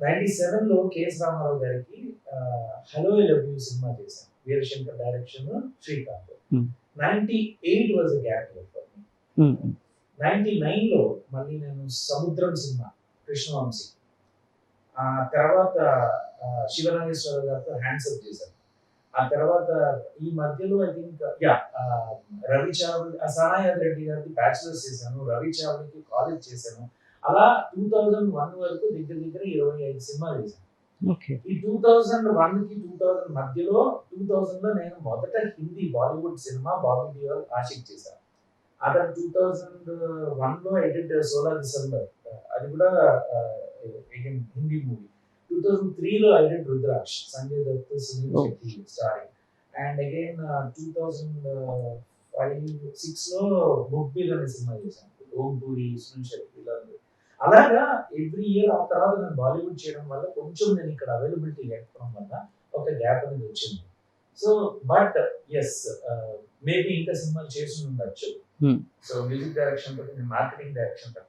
97లో KS Ramarao గారికి hello I love you cinema చేశాను. Veerashankar direction, Srikanth. 98 was a gap year for me. 99లో మళ్ళీ నేను సముద్రం సినిమా కృష్ణవంశీ, ఆ తర్వాత శివనాగేశ్వర గారితో హ్యాండ్సప్ చేశాను. ఆ తర్వాత ఈ మధ్యలో ఐ థింక్ రవి చావలి, సనాయాద్ రెడ్డి గారికి బ్యాచిలర్స్ చేశాను, రవి చావలికి కాలేజ్ చేశాను. అలా 2001 వరకు దగ్గర దగ్గర 25 సినిమాలు చేశాను. ఈ 2001 కి 2000 మధ్యలో 2000 లో నేను మొదట హిందీ బాలీవుడ్ సినిమా బాబీ డియోల్ ఆషిక్ చేశాను. ఆ తర్వాత 2001 లో ఎడిట్ 16 డిసెంబర్, అది కూడా హిందీ మూవీ. 2003 లో I did Rudraksh, Sanjay Dutt, Sunil Shetty starring. And again 2005-6 లో ముగ్బిల్ అనే సినిమా చేశాను. ఓం పూరి, సునీల్ శెట్టి వీళ్ళందరూ. అలాగా ఎవ్రీ ఇయర్. ఆ తర్వాత నేను బాలీవుడ్ చేయడం వల్ల కొంచెం నేను ఇక్కడ అవైలబిలిటీ లేకపోవడం వల్ల ఒక గ్యాప్ అనేది వచ్చింది. సో బట్ ఎస్, మేబీ ఇంకా సినిమాలు చేసి ఉండొచ్చు. సో మ్యూజిక్ డైరెక్షన్ తోటి నేను మార్కెటింగ్ డైరెక్షన్